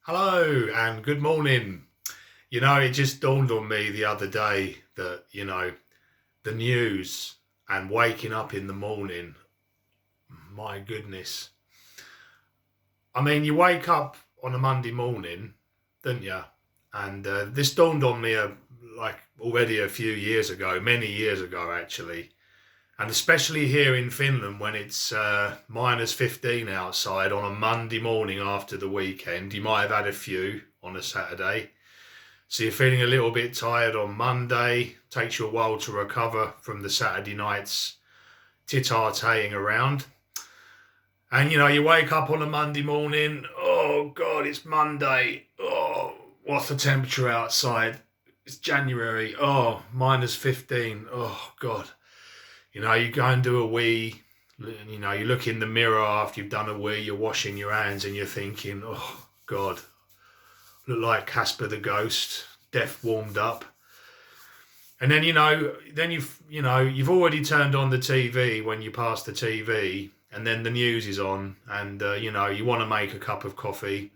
Hello and good morning. It just dawned on me the other day that, the news and waking up in the morning, my goodness. I mean, you wake up on a Monday morning, don't you? And this dawned on me like already a few years ago, many years ago actually. And especially here in Finland when it's minus 15 outside on a Monday morning after the weekend. You might have had a few on a Saturday. So you're feeling a little bit tired on Monday. Takes you a while to recover from the Saturday night's tit-a-taying around. And you wake up on a Monday morning. Oh God, it's Monday. Oh, what's the temperature outside? It's January. Oh, minus 15. Oh God. You go and do a wee. You look in the mirror after you've done a wee. You're washing your hands and you're thinking, oh God, look like Casper the Ghost. Death warmed up. And then you've already turned on the TV when you pass the TV, and then the news is on, and you want to make a cup of coffee,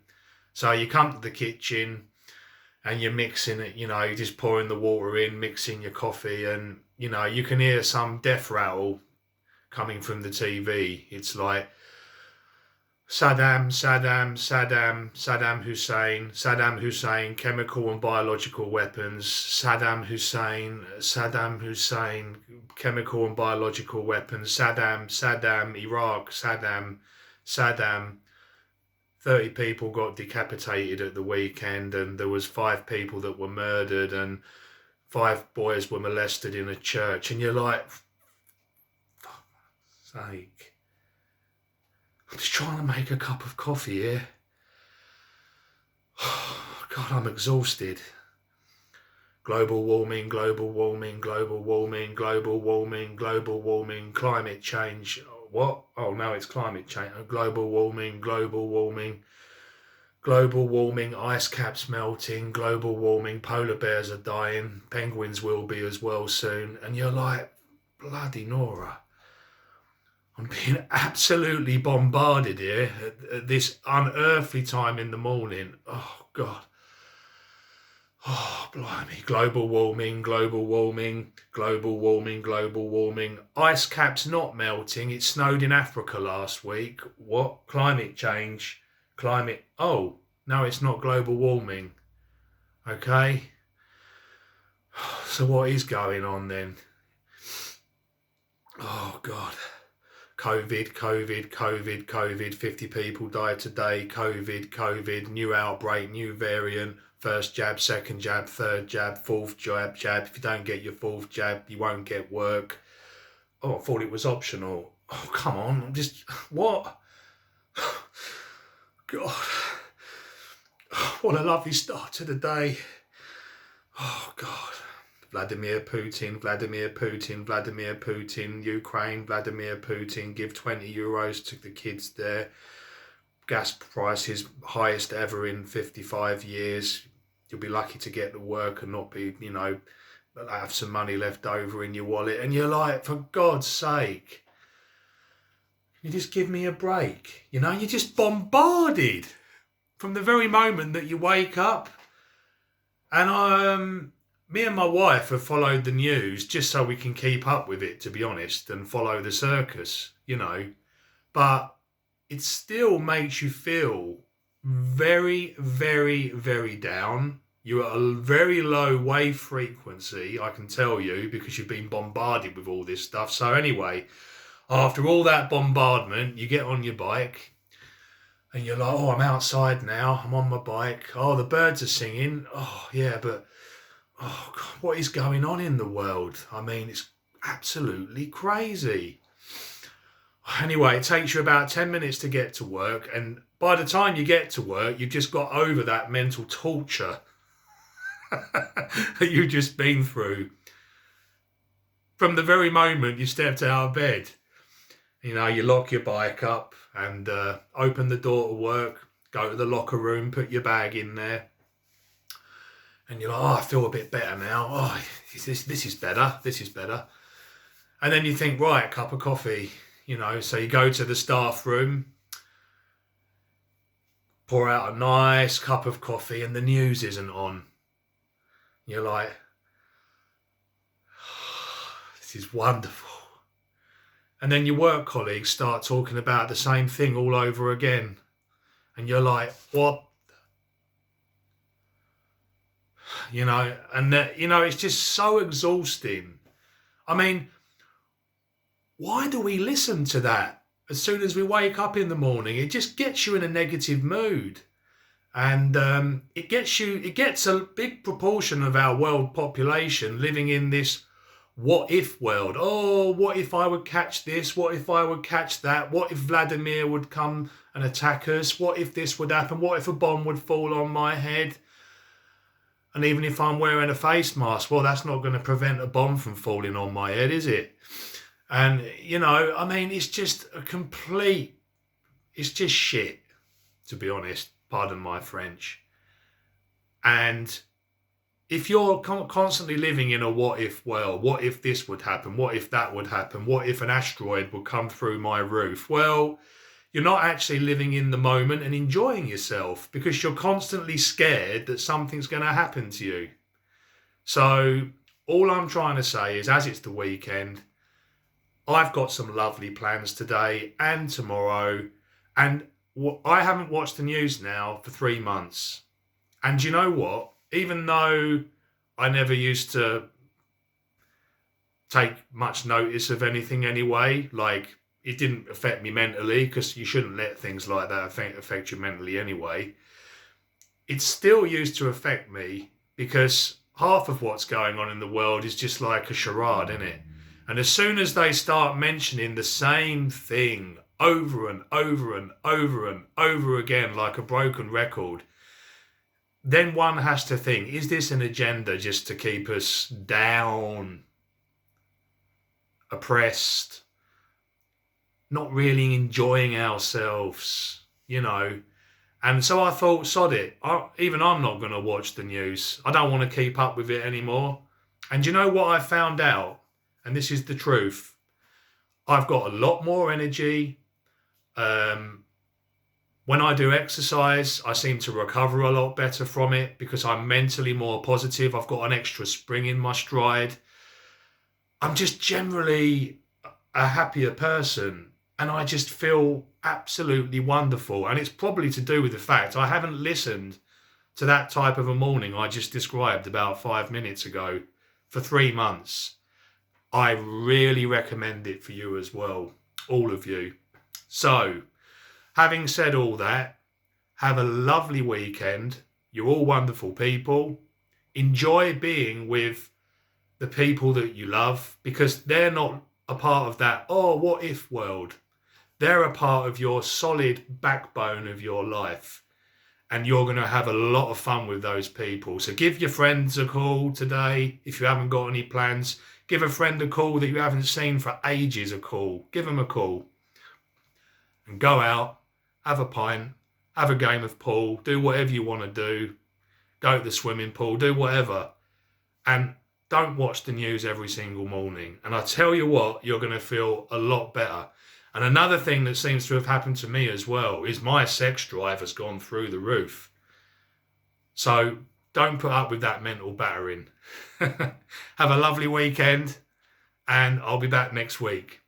so you come to the kitchen, and you're mixing it. You're just pouring the water in, mixing your coffee, and you can hear some death rattle coming from the TV. It's like Saddam, Saddam, Saddam, Saddam Hussein, chemical and biological weapons, Saddam Hussein, Saddam Hussein, chemical and biological weapons, Saddam, Iraq, Saddam. 30 people got decapitated at the weekend, and there was 5 people that were murdered, and 5 boys were molested in a church, and you're like, for fuck's sake. I'm just trying to make a cup of coffee here. God, I'm exhausted. Global warming, global warming, global warming, global warming, global warming, climate change. What? Oh, no, it's climate change. Global warming, global warming, global warming, ice caps melting, global warming, polar bears are dying, penguins will be as well soon. And you're like, bloody Nora. I'm being absolutely bombarded here at this unearthly time in the morning. Oh, God. Oh, blimey. Global warming, global warming, global warming, global warming. Ice caps not melting. It snowed in Africa last week. What? Climate change. Climate. Oh, no, it's not global warming. Okay. So what is going on then? Oh, God. COVID, 50 people died today, COVID, new outbreak, new variant, first jab, second jab, third jab, fourth jab. If you don't get your 4th jab, you won't get work. Oh, I thought it was optional. Oh, come on, what? God, what a lovely start to the day. Oh, God. Vladimir Putin, Ukraine, Vladimir Putin, give 20 euros to the kids there. Gas prices highest ever in 55 years. You'll be lucky to get to work and not be, have some money left over in your wallet. And you're like, for God's sake, you just give me a break. You're just bombarded from the very moment that you wake up. And me and my wife have followed the news just so we can keep up with it, to be honest, and follow the circus, But it still makes you feel very, very, very down. You're at a very low wave frequency, I can tell you, because you've been bombarded with all this stuff. So anyway, after all that bombardment, you get on your bike and you're like, oh, I'm outside now. I'm on my bike. Oh, the birds are singing. Oh, yeah, but oh, God, what is going on in the world? I mean, it's absolutely crazy. Anyway, it takes you about 10 minutes to get to work. And by the time you get to work, you've just got over that mental torture that you've just been through. From the very moment you stepped out of bed, you lock your bike up and open the door to work, go to the locker room, put your bag in there. And you're like, oh, I feel a bit better now. Oh, this is better. And then you think, right, cup of coffee, so you go to the staff room. pour out a nice cup of coffee and the news isn't on. You're like, this is wonderful. And then your work colleagues start talking about the same thing all over again. And you're like, what? You know, and it's just so exhausting. I mean, why do we listen to that as soon as we wake up in the morning? It just gets you in a negative mood. And it gets a big proportion of our world population living in this what if world. Oh, what if I would catch this? What if I would catch that? What if Vladimir would come and attack us? What if this would happen? What if a bomb would fall on my head? And even if I'm wearing a face mask, well, that's not going to prevent a bomb from falling on my head, is it? And, I mean, it's just it's just shit, to be honest. Pardon my French. And if you're constantly living in a what if world, what if this would happen? What if that would happen? What if an asteroid would come through my roof? Well, you're not actually living in the moment and enjoying yourself because you're constantly scared that something's going to happen to you. So all I'm trying to say is, as it's the weekend, I've got some lovely plans today and tomorrow. And I haven't watched the news now for 3 months. And you know what? Even though I never used to take much notice of anything anyway, like it didn't affect me mentally, because you shouldn't let things like that affect you mentally anyway. It still used to affect me because half of what's going on in the world is just like a charade, isn't it? And as soon as they start mentioning the same thing over and over and over and over again like a broken record, then one has to think, is this an agenda just to keep us down, oppressed, not really enjoying ourselves, And so I thought, sod it. I'm not going to watch the news. I don't want to keep up with it anymore. And you know what I found out? And this is the truth. I've got a lot more energy. When I do exercise, I seem to recover a lot better from it because I'm mentally more positive. I've got an extra spring in my stride. I'm just generally a happier person, and I just feel absolutely wonderful. And it's probably to do with the fact I haven't listened to that type of a morning I just described about 5 minutes ago for 3 months. I really recommend it for you as well, all of you. So, having said all that, have a lovely weekend. You're all wonderful people. Enjoy being with the people that you love, because they're not a part of that, what if world. They're a part of your solid backbone of your life. And you're going to have a lot of fun with those people. So give your friends a call today if you haven't got any plans. Give a friend a call that you haven't seen for ages a call. Give them a call. And go out, have a pint, have a game of pool, do whatever you want to do. Go to the swimming pool, do whatever. And don't watch the news every single morning. And I tell you what, you're going to feel a lot better. And another thing that seems to have happened to me as well is my sex drive has gone through the roof. So don't put up with that mental battering. Have a lovely weekend, and I'll be back next week.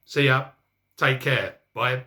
See ya. Take care. Bye.